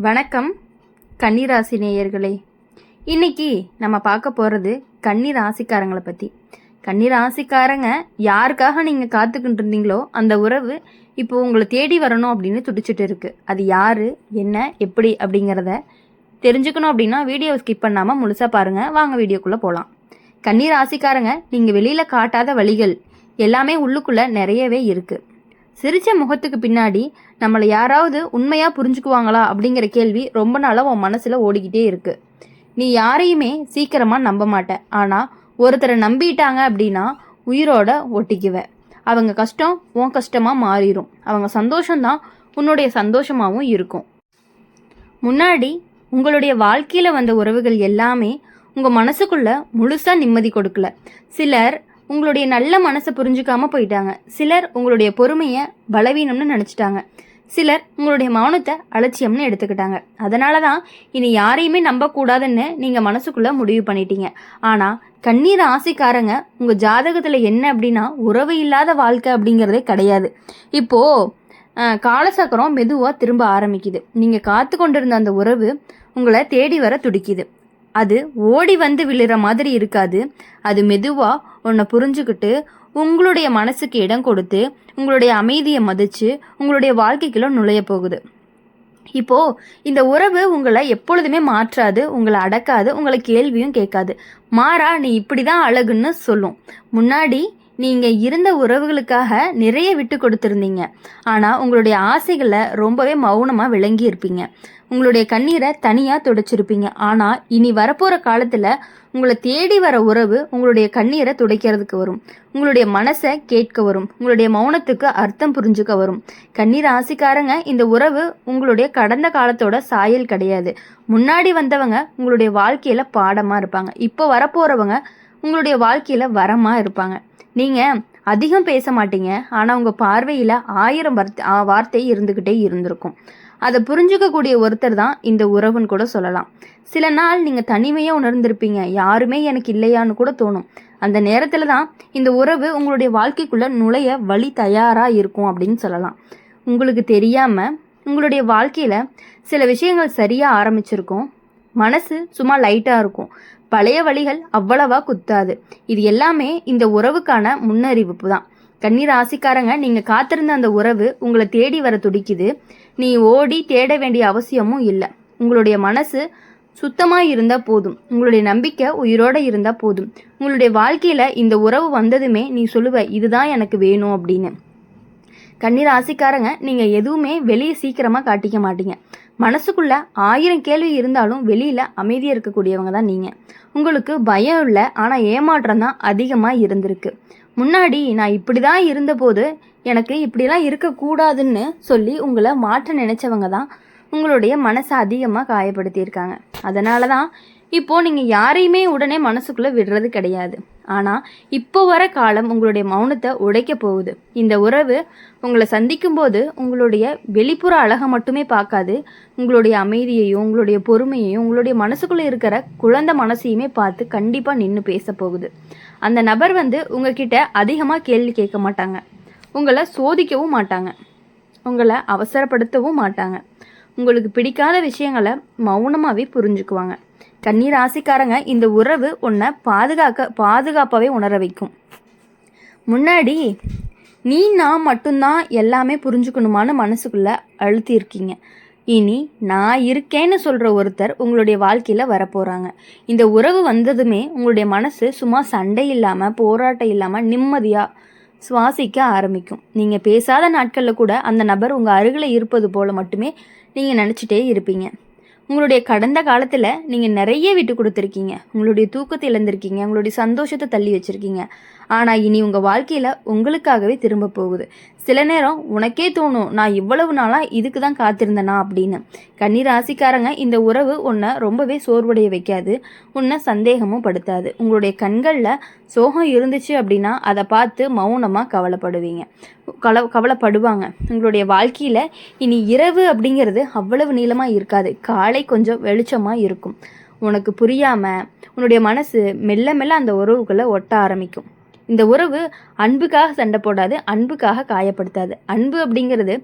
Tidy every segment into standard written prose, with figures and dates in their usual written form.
வணக்கம் கன்னிராசி நேயர்களே. இன்னைக்கு நம்ம பார்க்க போகிறது கன்னிராசிக்காரங்களை பற்றி. கன்னிராசிக்காரங்க யாருக்காக நீங்கள் காத்துக்கிட்டு இருந்தீங்களோ அந்த உறவு இப்போ உங்களை தேடி வரணும் அப்படின்னு துடிச்சிட்டு இருக்கு. அது யார், என்ன, எப்படி அப்படிங்கிறத தெரிஞ்சுக்கணும் அப்படின்னா வீடியோவை ஸ்கிப் பண்ணாமல் முழுசாக பாருங்கள். வாங்க வீடியோக்குள்ளே போகலாம். கன்னிராசிக்காரங்க நீங்கள் வெளியில் காட்டாத வழிகள் எல்லாமே உள்ளுக்குள்ளே நிறையவே இருக்குது. சிரிச்ச முகத்துக்கு பின்னாடி நம்மளை யாராவது உண்மையாக புரிஞ்சுக்குவாங்களா அப்படிங்கிற கேள்வி ரொம்ப நாளாக உன் மனசில் ஓடிக்கிட்டே இருக்குது. நீ யாரையுமே சீக்கிரமாக நம்ப மாட்ட. ஆனால் ஒருத்தரை நம்பிட்டாங்க அப்படின்னா உயிரோட ஒட்டிக்குவ. அவங்க கஷ்டம் உன் கஷ்டமாக மாறிடும். அவங்க சந்தோஷம்தான் உன்னுடைய சந்தோஷமாகவும் இருக்கும். முன்னாடி உங்களுடைய வாழ்க்கையில் வந்த உறவுகள் எல்லாமே உங்கள் மனசுக்குள்ள முழுசாக நிம்மதி கொடுக்கல. சிலர் உங்களுடைய நல்ல மனசை புரிஞ்சுக்காம போயிட்டாங்க. சிலர் உங்களுடைய பொறுமையை பலவீனம்னு நினச்சிட்டாங்க. சிலர் உங்களுடைய மௌனத்தை அலட்சியம்னு எடுத்துக்கிட்டாங்க. அதனால தான் இனி யாரையுமே நம்பக்கூடாதுன்னு நீங்கள் மனசுக்குள்ளே முடிவு பண்ணிட்டீங்க. ஆனால் கண்ணீர் ஆசைக்காரங்க உங்கள் ஜாதகத்தில் என்ன அப்படின்னா உறவு இல்லாத வாழ்க்கை அப்படிங்கிறதே கிடையாது. இப்போது காலசக்கரம் மெதுவாக திரும்ப ஆரம்பிக்குது. நீங்கள் காத்து கொண்டிருந்த அந்த உறவு உங்களை தேடி வர துடிக்குது. அது ஓடி வந்து விழுற மாதிரி இருக்காது. அது மெதுவாக உன்னை புரிஞ்சுக்கிட்டு உங்களுடைய மனசுக்கு இடம் கொடுத்து உங்களுடைய அமைதியை மதித்து உங்களுடைய வாழ்க்கைக்குள்ள நுழைய போகுது. இப்போது இந்த உறவு உங்களை எப்பொழுதுமே மாற்றாது, உங்களை அடக்காது, உங்களை கேள்வியும் கேட்காது. மாறா நீ இப்படி தான் அழகுன்னு சொல்லும். முன்னாடி நீங்கள் இருந்த உறவுகளுக்காக நிறைய விட்டு கொடுத்துருந்தீங்க. ஆனால் உங்களுடைய ஆசைகளை ரொம்பவே மௌனமாக விளங்கி இருப்பீங்க. உங்களுடைய கண்ணீரை தனியாக துடைச்சிருப்பீங்க. ஆனால் இனி வரப்போகிற காலத்தில் உங்களை தேடி வர உறவு உங்களுடைய கண்ணீரை துடைக்கிறதுக்கு வரும். உங்களுடைய மனசை கேட்க வரும். உங்களுடைய மௌனத்துக்கு அர்த்தம் புரிஞ்சுக்க வரும். கண்ணீர் ஆசைக்காரங்க இந்த உறவு உங்களுடைய கடந்த காலத்தோட சாயல் கிடையாது. முன்னாடி வந்தவங்க உங்களுடைய வாழ்க்கையில் பாடமாக இருப்பாங்க. இப்போ வரப்போகிறவங்க உங்களுடைய வாழ்க்கையில் வரமாக இருப்பாங்க. நீங்கள் அதிகம் பேச மாட்டீங்க. ஆனால் உங்கள் பார்வையில் 1000 வார்த்தை இருந்துக்கிட்டே இருந்திருக்கும். அதை புரிஞ்சுக்கக்கூடிய ஒருத்தர் தான் இந்த உறவுன்னு கூட சொல்லலாம். சில நாள் நீங்கள் தனிமையாக உணர்ந்திருப்பீங்க. யாருமே எனக்கு இல்லையான்னு கூட தோணும். அந்த நேரத்தில் தான் இந்த உறவு உங்களுடைய வாழ்க்கைக்குள்ளே நுழைய வழி தயாராக இருக்கும் அப்படின்னு சொல்லலாம். உங்களுக்கு தெரியாமல் உங்களுடைய வாழ்க்கையில் சில விஷயங்கள் சரியாக ஆரம்பிச்சிருக்கும். மனசு சும்மா லைட்டாக இருக்கும். பழைய வழிகள் அவ்வளவா குத்தாது. இது எல்லாமே இந்த உறவுக்கான முன்னறிவிப்பு தான். கண்ணீர் ஆசைக்காரங்க நீங்கள் காத்திருந்த அந்த உறவு உங்களை தேடி வர துடிக்குது. நீ ஓடி தேட வேண்டிய அவசியமும் இல்லை. உங்களுடைய மனசு சுத்தமாக இருந்தால் போதும். உங்களுடைய நம்பிக்கை உயிரோடு இருந்தால் போதும். உங்களுடைய வாழ்க்கையில் இந்த உறவு வந்ததுமே நீ சொல்லுவ இதுதான் எனக்கு வேணும் அப்படின்னு. கண்ணீர் ஆசைக்காரங்க நீங்கள் எதுவுமே வெளியே சீக்கிரமாக காட்டிக்க மாட்டீங்க. மனசுக்குள்ள 1000 கேள்வி இருந்தாலும் வெளியில் அமைதியாக இருக்கக்கூடியவங்க தான் நீங்கள். உங்களுக்கு பயம் இல்லை, ஆனால் ஏமாற்றம் தான் அதிகமாக இருந்திருக்கு. முன்னாடி நான் இப்படி தான் இருந்தபோது எனக்கு இப்படிலாம் இருக்கக்கூடாதுன்னு சொல்லி உங்களை மாற்ற நினச்சவங்க தான் உங்களுடைய மனசை அதிகமாக காயப்படுத்தியிருக்காங்க. அதனால தான் இப்போது நீங்கள் யாரையுமே உடனே மனசுக்குள்ளே விடுறது கிடையாது. ஆனால் இப்போ வர காலம் உங்களுடைய மௌனத்தை உடைக்க போகுது. இந்த உறவு உங்களை சந்திக்கும்போது உங்களுடைய வெளிப்புற அழகை மட்டுமே பார்க்காது, உங்களுடைய அமைதியையும் உங்களுடைய பொறுமையையும் உங்களுடைய மனசுக்குள்ளே இருக்கிற குழந்தை மனசையுமே பார்த்து கண்டிப்பாக நின்று பேச போகுது. அந்த நபர் உங்ககிட்ட அதிகமாக கேள்வி கேட்க மாட்டாங்க. உங்களை சோதிக்கவும் மாட்டாங்க. உங்களை அவசரப்படுத்தவும் மாட்டாங்க. உங்களுக்கு பிடிக்காத விஷயங்களை மௌனமாகவே புரிஞ்சுக்குவாங்க. கண்ணீர் ஆசைக்காரங்க இந்த உறவு உன்னை பாதுகாப்பாகவே உணர வைக்கும். முன்னாடி நீ நான் மட்டும்தான் எல்லாமே புரிஞ்சுக்கணுமான்னு மனசுக்குள்ளே அழுத்தியிருக்கீங்க. இனி நான் இருக்கேன்னு சொல்கிற ஒருத்தர் உங்களுடைய வாழ்க்கையில் வரப்போகிறாங்க. இந்த உறவு வந்ததுமே உங்களுடைய மனசு சும்மா சண்டை இல்லாமல் போராட்டம் இல்லாமல் நிம்மதியாக சுவாசிக்க ஆரம்பிக்கும். நீங்கள் பேசாத நாட்களில் கூட அந்த நபர் உங்கள் அருகில் இருப்பது போல் மட்டுமே நீங்கள் நினச்சிட்டே இருப்பீங்க. உங்களுடைய கடந்த காலத்தில் நீங்கள் நிறைய விட்டு கொடுத்துருக்கீங்க. உங்களுடைய தூக்கத்தை இழந்திருக்கீங்க. உங்களுடைய சந்தோஷத்தை தள்ளி வச்சுருக்கீங்க. ஆனால் இனி உங்கள் வாழ்க்கையில் உங்களுக்காகவே திரும்ப போகுது. சில நேரம் உனக்கே தோணும் நான் இவ்வளவு நாளாக இதுக்கு தான் காத்திருந்தேனா அப்படின்னு. கண்ணீர் ஆசைக்காரங்க இந்த உறவு உன்னை ரொம்பவே சோர்வடைய வைக்காது, உன்னை சந்தேகமும் படுத்தாது. உங்களுடைய கண்களில் சோகம் இருந்துச்சு அப்படின்னா அதை பார்த்து மௌனமாக கவலைப்படுவாங்க. உங்களுடைய வாழ்க்கையில் இனி இரவு அப்படிங்கிறது அவ்வளவு நீளமாக இருக்காது. காலை கொஞ்சம் வெளிச்சமாக இருக்கும். உனக்கு புரியாமல் உன்னுடைய மனசு மெல்ல மெல்ல அந்த உறவுகளை ஒட்ட ஆரம்பிக்கும். இந்த உறவு அன்புக்காக சண்டை போடாது, அன்புக்காக காயப்படுத்தாது. அன்பு அப்படிங்கிறது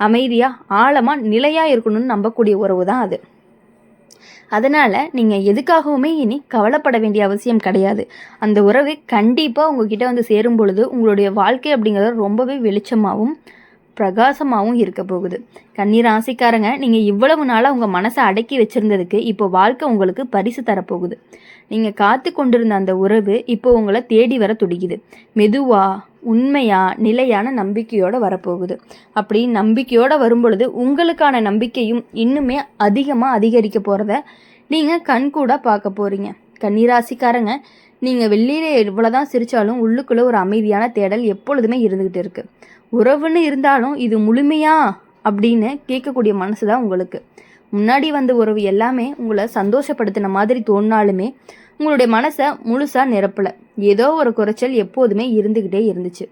அமைதியாக ஆழமாக நிலையாக இருக்கணும்னு நம்பக்கூடிய உறவு தான் அது. அதனால் நீங்கள் எதுக்காகவுமே இனி கவலைப்பட வேண்டிய அவசியம் கிடையாது. அந்த உறவு கண்டிப்பாக உங்ககிட்ட வந்து சேரும் பொழுது உங்களுடைய வாழ்க்கை அப்படிங்கிறது ரொம்பவே வெளிச்சமாகவும் பிரகாசமாகவும் இருக்க போகுது. கன்னி ராசிக்காரங்க, நீங்கள் இவ்வளவு நாளாக உங்கள் மனசை அடக்கி வச்சுருந்ததுக்கு இப்போ வாழ்க்கை உங்களுக்கு பரிசு தரப்போகுது. நீங்கள் காத்து கொண்டிருந்த அந்த உறவு இப்போ உங்களை தேடி வர துடிக்குது. மெதுவாக உண்மையாக நிலையான நம்பிக்கையோடு வரப்போகுது. அப்படி நம்பிக்கையோடு வரும்பொழுது உங்களுக்கான நம்பிக்கையும் இன்னுமே அதிகமாக அதிகரிக்க போகிறத நீங்கள் கண்கூட பார்க்க போகிறீங்க. கன்னிராசிக்காரங்க, நீங்கள் வெளியில் எவ்வளோதான் சிரித்தாலும் உள்ளுக்குள்ளே ஒரு அமைதியான தேடல் எப்பொழுதுமே இருந்துக்கிட்டு இருக்குது. உறவுன்னு இருந்தாலும் இது முழுமையா அப்படின்னு கேட்கக்கூடிய மனசு தான் உங்களுக்கு. முன்னாடி வந்த உறவு எல்லாமே உங்களை சந்தோஷப்படுத்தின மாதிரி தோணினாலுமே உங்களுடைய மனசை முழுசாக நிரப்பலை. ஏதோ ஒரு குறைச்சல் எப்போதுமே இருந்துக்கிட்டே இருந்துச்சு.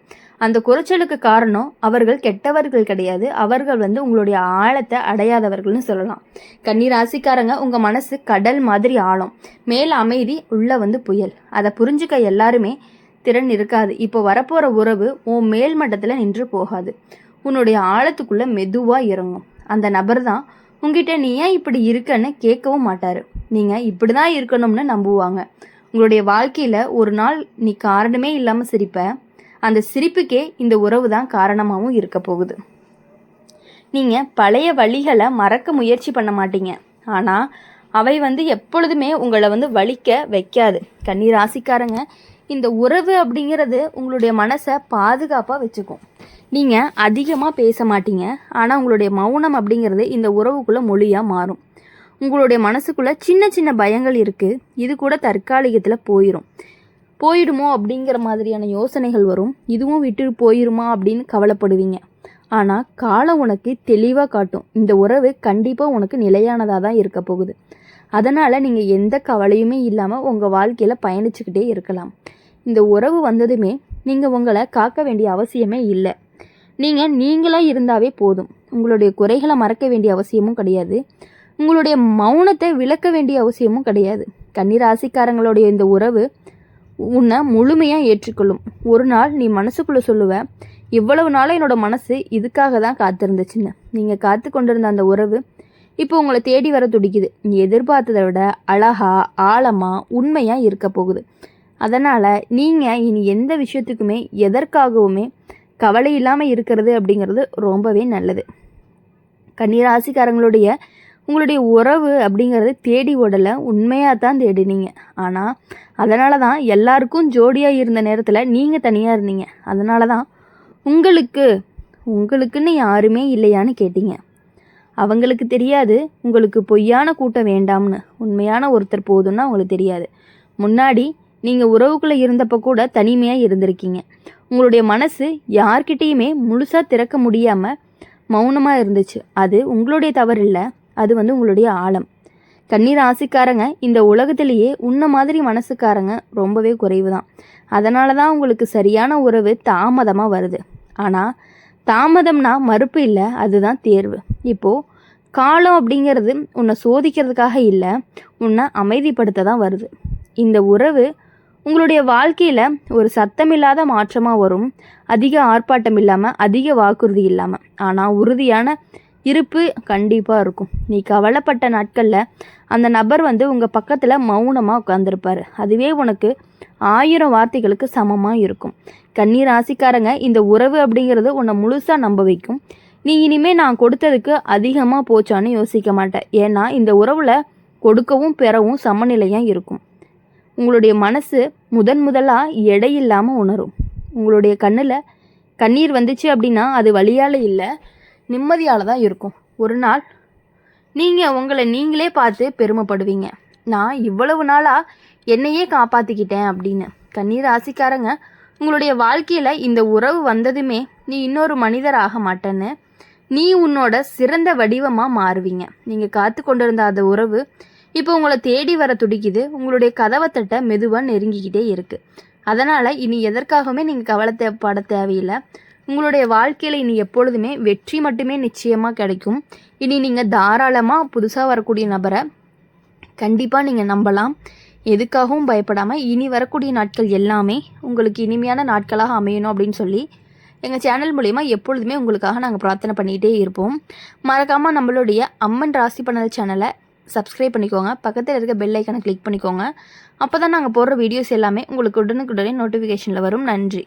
அந்த குறைச்சலுக்கு காரணம் அவர்கள் கெட்டவர்கள் கிடையாது, அவர்கள் உங்களுடைய ஆழத்தை அடையாதவர்கள்னு சொல்லலாம். கன்னி ராசிக்காரங்க, உங்கள் மனசு கடல் மாதிரி ஆழம், மேல் அமைதி, உள்ள புயல். அதை புரிஞ்சுக்க எல்லாருமே திறன் இருக்காது. இப்போ வரப்போகிற உறவு உன் மேல் மட்டத்தில் நின்று போகாது, உன்னுடைய ஆழத்துக்குள்ளே மெதுவாக இறங்கும். அந்த நபர் தான் உங்ககிட்ட நீ ஏன் இப்படி இருக்கன்னு கேட்கவும் மாட்டார், நீங்கள் இப்படி தான் இருக்கணும்னு நம்புவாங்க. உங்களுடைய வாழ்க்கையில் ஒரு நாள் நீ காரணமே இல்லாமல் சிரிப்ப, அந்த சிரிப்புக்கே இந்த உறவு தான் காரணமாகவும் இருக்க போகுது. நீங்கள் பழைய வழிகளை மறக்க முயற்சி பண்ண மாட்டீங்க, ஆனால் அவை எப்பொழுதுமே உங்களை வலிக்க வைக்காது. கன்னி ராசிக்காரங்க, இந்த உறவு அப்படிங்கிறது உங்களுடைய மனசை பாதுகாப்பாக வச்சுக்கும். நீங்கள் அதிகமாக பேச மாட்டீங்க, ஆனால் உங்களுடைய மௌனம் அப்படிங்கிறது இந்த உறவுக்குள்ளே மொழியாக மாறும். உங்களுடைய மனசுக்குள்ளே சின்ன சின்ன பயங்கள் இருக்குது, இது கூட தற்காலிகத்தில் போயிடுமோ அப்படிங்கிற மாதிரியான யோசனைகள் வரும். இதுவும் விட்டு போயிடுமா அப்படின்னு கவலைப்படுவீங்க. ஆனால் காலம் உனக்கு தெளிவாக காட்டும், இந்த உறவு கண்டிப்பாக உனக்கு நிலையானதாக தான் இருக்க போகுது. அதனால் நீங்கள் எந்த கவலையுமே இல்லாமல் உங்கள் வாழ்க்கையில் பயணிச்சுக்கிட்டே இருக்கலாம். இந்த உறவு வந்ததுமே நீங்கள் உங்களை காக்க வேண்டிய அவசியமே இல்லை. நீங்களாக இருந்தாவே போதும். உங்களுடைய குறைகளை மறக்க வேண்டிய அவசியமும் கிடையாது, உங்களுடைய மௌனத்தை விளக்க வேண்டிய அவசியமும் கிடையாது. கன்னி ராசிக்காரங்களுடைய இந்த உறவு உன்னை முழுமையாக ஏற்றுக்கொள்ளும். ஒரு நாள் நீ மனசுக்குள்ளே சொல்லுவ, இவ்வளவு நாளாக என்னோட மனசு இதுக்காக தான் காத்திருந்துச்சுன்னு. நீங்கள் காத்து கொண்டிருந்த அந்த உறவு இப்போ உங்களை தேடி வர துடிக்குது. நீ எதிர்பார்த்ததை விட அழகா ஆழமாக உண்மையாக இருக்க போகுது. அதனால் நீங்கள் இனி எந்த விஷயத்துக்குமே எதற்காகவுமே கவலை இல்லாமல் இருக்கிறது அப்படிங்கிறது ரொம்பவே நல்லது. கன்னிராசிக்காரங்களுடைய உங்களுடைய உறவு அப்படிங்கிறது தேடி ஓடலை, உண்மையாக தான் தேடினீங்க. ஆனால் அதனால தான் எல்லாருக்கும் ஜோடியாக இருந்த நேரத்தில் நீங்கள் தனியாக இருந்தீங்க. அதனால தான் உங்களுக்குன்னு யாருமே இல்லையான்னு கேட்டீங்க. அவங்களுக்கு தெரியாது உங்களுக்கு பொய்யான கூட்டம் வேண்டாம்னு. உண்மையான ஒருத்தர் போதும்னா அவங்களுக்கு தெரியாது. முன்னாடி நீங்கள் உறவுக்குள்ளே இருந்தப்போ கூட தனிமையாக இருந்திருக்கீங்க. உங்களுடைய மனசு யார்கிட்டையுமே முழுசாக திறக்க முடியாமல் மௌனமாக இருந்துச்சு. அது உங்களுடைய தவறு இல்லை, அது உங்களுடைய ஆழம். கன்னி ராசிக்காரங்க, இந்த உலகத்திலேயே உன்ன மாதிரி மனசுக்காரங்க ரொம்பவே குறைவு தான். அதனால தான் உங்களுக்கு சரியான உறவு தாமதமாக வருது. ஆனால் தாமதம்னா மறுப்பு இல்லை, அதுதான் தேர்வு. இப்போது காலம் அப்படிங்கிறது உன்னை சோதிக்கிறதுக்காக இல்லை, உன்னை அமைதிப்படுத்த தான் வருது. இந்த உறவு உங்களுடைய வாழ்க்கையில் ஒரு சத்தமில்லாத மாற்றமாக வரும். அதிக ஆர்ப்பாட்டம் இல்லாமல், அதிக வாக்குறுதி இல்லாமல், ஆனால் உறுதியான இருப்பு கண்டிப்பாக இருக்கும். நீ கவலைப்பட்ட நாட்களில் அந்த நபர் உங்கள் பக்கத்தில் மௌனமாக உட்காந்துருப்பார். அதுவே உனக்கு 1000 வார்த்தைகளுக்கு சமமாக இருக்கும். கன்னி ராசிக்காரங்க, இந்த உறவு அப்படிங்கிறது உன்னை முழுசாக நம்ப வைக்கும். நீ இனிமேல் நான் கொடுத்ததுக்கு அதிகமாக போச்சான்னு யோசிக்க மாட்டேன். ஏன்னா இந்த உறவில் கொடுக்கவும் பெறவும் சமநிலையாக இருக்கும். உங்களுடைய மனசு முதலாக எடையில்லாமல் உணரும். உங்களுடைய கண்ணில் கண்ணீர் வந்துச்சு அப்படின்னா அது வலியால் இல்லை, நிம்மதியால் தான் இருக்கும். ஒரு நாள் நீங்கள் உங்களை நீங்களே பார்த்து பெருமைப்படுவீங்க, நான் இவ்வளவு நாளாக என்னையே காப்பாற்றிக்கிட்டேன் அப்படின்னு. கன்னி ராசிக்காரங்க, உங்களுடைய வாழ்க்கையில் இந்த உறவு வந்ததுமே நீ இன்னொரு மனிதர் ஆக மாட்டேன்னு, நீ உன்னோட சிறந்த வடிவமாக மாறுவீங்க. நீங்கள் காத்து கொண்டிருந்த அந்த உறவு இப்போ உங்களை தேடி வர துடிக்குது. உங்களுடைய கதவை தட்ட மெதுவாக நெருங்கிக்கிட்டே இருக்குது. அதனால் இனி எதற்காகவுமே நீங்கள் கவலைப்பட தேவையில்லை. உங்களுடைய வாழ்க்கையில் இனி எப்பொழுதுமே வெற்றி மட்டுமே நிச்சயமாக கிடைக்கும். இனி நீங்கள் தாராளமாக புதுசாக வரக்கூடிய நபரை கண்டிப்பாக நீங்கள் நம்பலாம். எதுக்காகவும் பயப்படாமல் இனி வரக்கூடிய நாட்கள் எல்லாமே உங்களுக்கு இனிமையான நாட்களாக அமையணும் அப்படின்னு சொல்லி எங்கள் சேனல் மூலிமா எப்பொழுதுமே உங்களுக்காக நாங்கள் பிரார்த்தனை பண்ணிகிட்டே இருப்போம். மறக்காமல் நம்மளுடைய அம்மன் ராசி பலன் சேனலை சப்ஸ்கிரைப் பண்ணிக்கோங்க. பக்கத்தில் இருக்க பெல் ஐக்கனை கிளிக் பண்ணிக்கோங்க. அப்போ தான் நாங்கள் போடுற வீடியோஸ் எல்லாமே உங்களுக்கு உடனுக்குடனே நோட்டிஃபிகேஷனில் வரும். நன்றி.